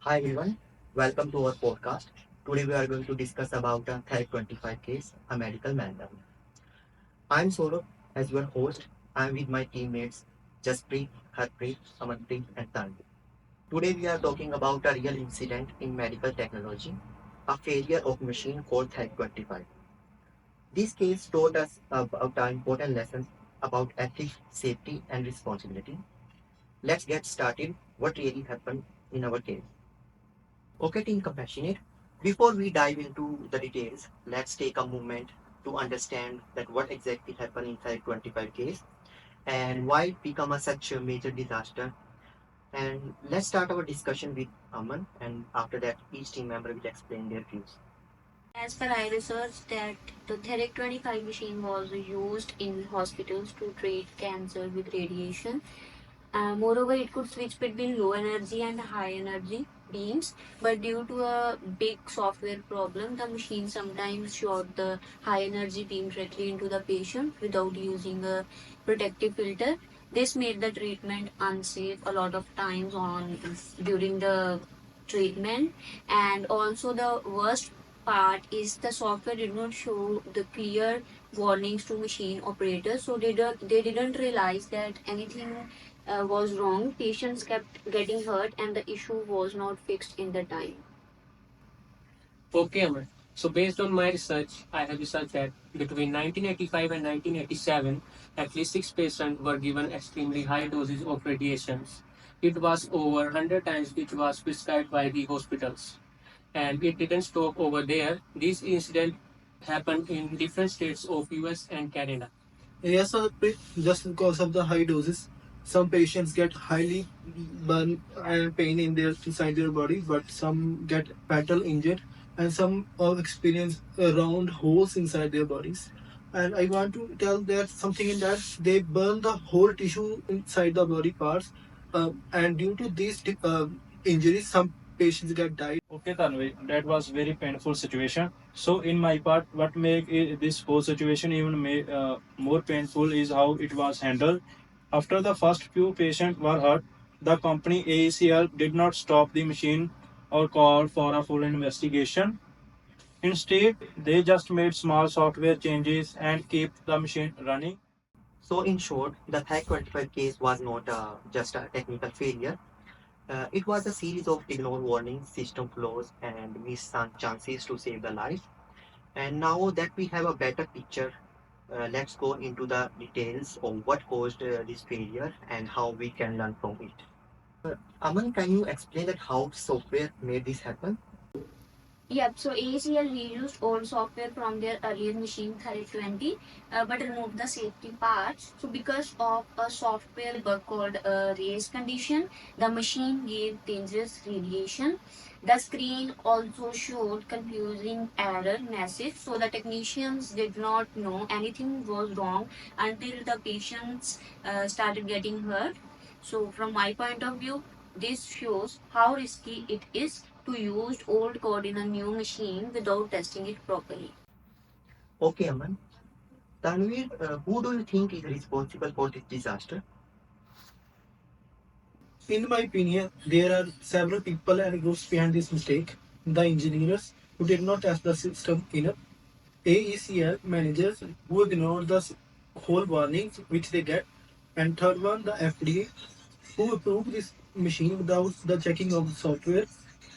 Hi everyone, welcome to our podcast. Today we are going to discuss about a Therac-25 case, a medical meltdown. I'm Saurabh as your host. I'm with my teammates Jaspreet, Harpreet, Amanpreet and Tanvi. Today we are talking about a real incident in medical technology, a failure of machine called Therac-25. This case taught us about important lessons about ethics, safety and responsibility. Let's get started. What really happened in our case? Okay, team compassionate. Before we dive into the details, let's take a moment to understand that what exactly happened inside 25 case and why it became such a major disaster. And let's start our discussion with Aman, and after that, each team member will explain their views. As per I research that the Therac-25 machine was used in hospitals to treat cancer with radiation. Moreover, it could switch between low energy and high energy beams, but due to a big software problem, the machine sometimes shot the high energy beam directly into the patient without using a protective filter. This made the treatment unsafe a lot of times on during the treatment, and also the worst part is the software did not show the clear warnings to machine operators, so they didn't realize that anything was wrong. Patients kept getting hurt, and the issue was not fixed in the time. Okay, Amar. So based on my research, I have researched that between 1985 and 1987, at least 6 patients were given extremely high doses of radiations. It was over 100 times which was prescribed by the hospitals. And it didn't stop over there. This incident happened in different states of US and Canada. Yes, just because of the high doses, some patients get highly burn and pain in their inside their body, but some get fatal injured, and some experience round holes inside their bodies. And I want to tell that something in that they burn the whole tissue inside the body parts, and due to these injuries, some patients get died. Okay, Tanvi, that was very painful situation. So, in my part, what this whole situation even more painful is how it was handled. After the first few patients were hurt, the company AECL did not stop the machine or call for a full investigation. Instead, they just made small software changes and kept the machine running. So, in short, the Therac-25 case was not just a technical failure. It was a series of ignored warnings, system flaws, and missed chances to save the life. And now that we have a better picture, let's go into the details of what caused this failure and how we can learn from it. Aman, can you explain that how software made this happen? Yep, so ACL reused old software from their earlier machine 3020 but removed the safety parts. So, because of a software bug called a race condition, the machine gave dangerous radiation. The screen also showed confusing error message, so the technicians did not know anything was wrong until the patients started getting hurt. So, from my point of view, this shows how risky it is to use old code in a new machine without testing it properly. Okay, Aman. Tanvir, who do you think is responsible for this disaster? In my opinion, there are several people and groups behind this mistake. The engineers who did not test the system enough, AECL managers who ignored the whole warnings which they get, and third one, the FDA who approved this machine without the checking of the software,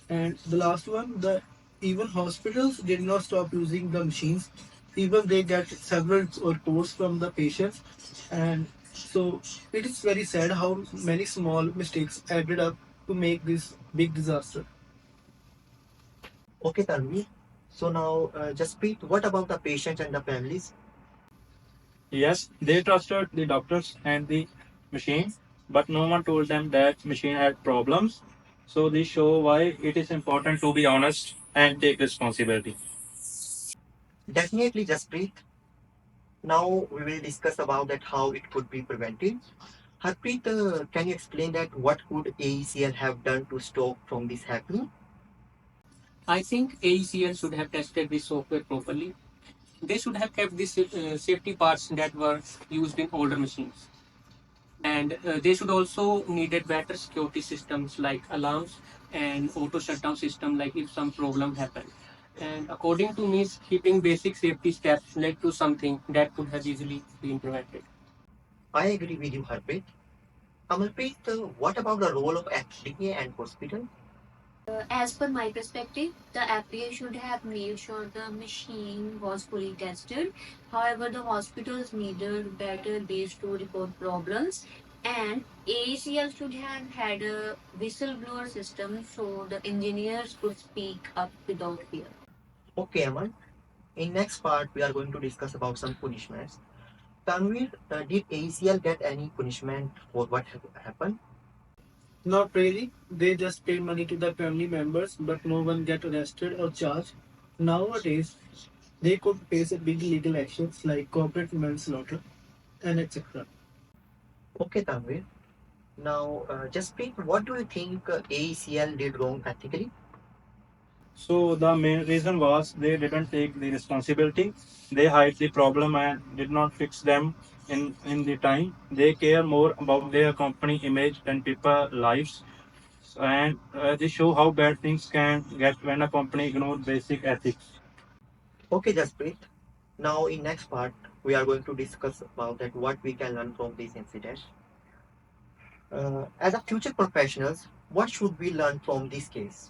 and the last one, the even hospitals did not stop using the machines. Even they get several reports from the patients, and so it is very sad how many small mistakes added up to make this big disaster. Okay, Tanvi. So now, just speak. What about the patients and the families? Yes, they trusted the doctors and the machine, but no one told them that machine had problems. So this show why it is important to be honest and take responsibility. Definitely, Jaspreet. Now we will discuss about that how it could be prevented. Harpreet, can you explain that what could AECL have done to stop from this happening? I think AECL should have tested this software properly. They should have kept the safety parts that were used in older machines. And they should also needed better security systems like alarms and auto shutdown system, like if some problem happened. And according to me, keeping basic safety steps led to something that could have easily been prevented. I agree with you, Harpreet. Amalpreet, what about the role of FDA and hospital? As per my perspective, the FDA should have made sure the machine was fully tested. However, the hospitals needed better ways to report problems, and ACL should have had a whistleblower system so the engineers could speak up without fear. Okay, Amal. In next part, we are going to discuss about some punishments. Tanvir, did ACL get any punishment for what happened? Not really. They just paid money to the family members, but no one get arrested or charged. Nowadays, they could face a big legal actions like corporate manslaughter and etc. Okay, Tanvir. Now, Jasprit, what do you think ACL did wrong ethically? So the main reason was they didn't take the responsibility. They hide the problem and did not fix them in the time. They care more about their company image than people lives. And they show how bad things can get when a company ignores basic ethics. Okay, Jasprit. Now, in next part, we are going to discuss about that what we can learn from this incident. As a future professionals, what should we learn from this case?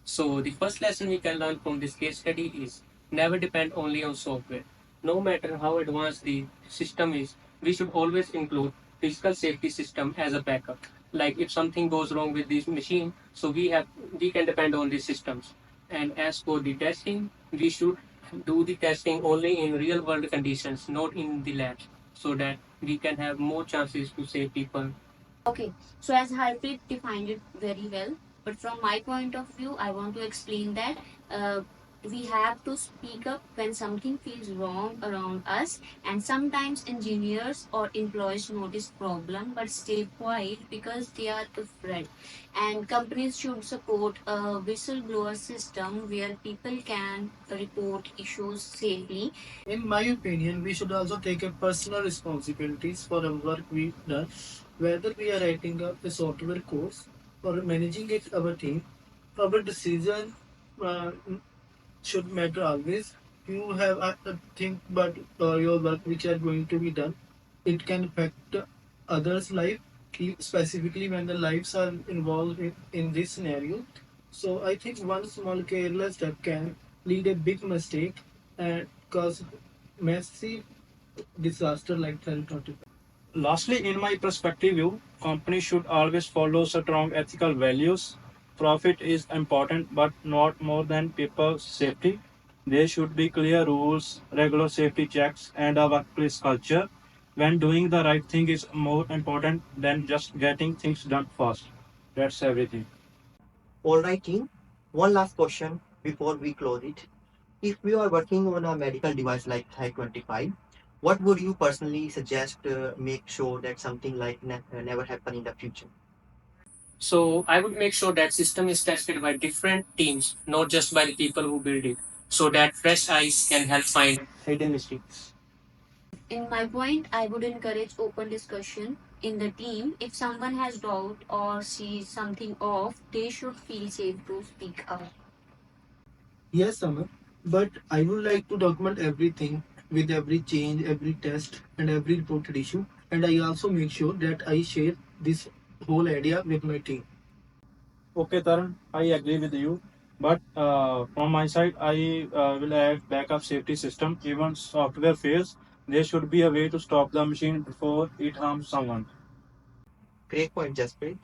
So the first lesson we can learn from this case study is never depend only on software. No matter how advanced the system is, we should always include physical safety system as a backup. Like if something goes wrong with this machine, so we can depend on these systems. And as for the testing, we should do the testing only in real world conditions, not in the labs, so that we can have more chances to save people. Okay, so as Harpreet defined it very well, but from my point of view, I want to explain that we have to speak up when something feels wrong around us, and sometimes engineers or employees notice problem but stay quiet because they are afraid. And companies should support a whistleblower system where people can report issues safely. In my opinion, we should also take a personal responsibilities for the work we've done, whether we are writing up a software course or managing it our team. Our decision uh, should matter always. You have to think about your work which are going to be done. It can affect others' life, specifically when the lives are involved in this scenario. So I think one small careless step can lead a big mistake and cause massive disaster like Therac-25. Lastly, in my perspective view, companies should always follow strong ethical values. Profit is important, but not more than people's safety. There should be clear rules, regular safety checks, and a workplace culture. When doing the right thing is more important than just getting things done fast. That's everything. All right, team. One last question before we close it. If we are working on a medical device like Therac-25, what would you personally suggest make sure that something like never happen in the future? So I would make sure that system is tested by different teams, not just by the people who build it, so that fresh eyes can help find hidden mistakes. In my point, I would encourage open discussion in the team. If someone has doubt or sees something off, they should feel safe to speak up. Yes, Samar, but I would like to document everything with every change, every test, and every reported issue. And I also make sure that I share this whole idea with my team. Okay, Taran, I agree with you. But from my side, I will add backup safety system. Even software fails, there should be a way to stop the machine before it harms someone. Great point, Jasprit.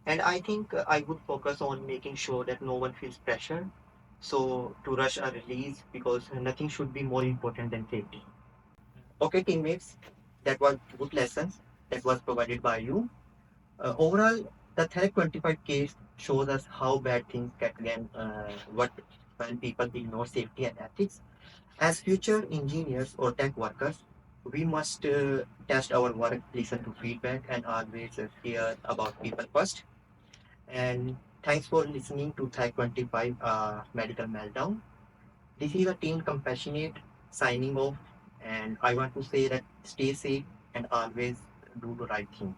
And I think I would focus on making sure that no one feels pressure. So to rush a release because nothing should be more important than safety. Okay, teammates, that was good lessons that was provided by you. Overall, the Therac-25 case shows us how bad things get what when people ignore safety and ethics. As future engineers or tech workers, we must test our work, listen to feedback, and always care about people first. And thanks for listening to Therac-25 Medical Meltdown. This is a team compassionate signing off, and I want to say that stay safe and always do the right thing.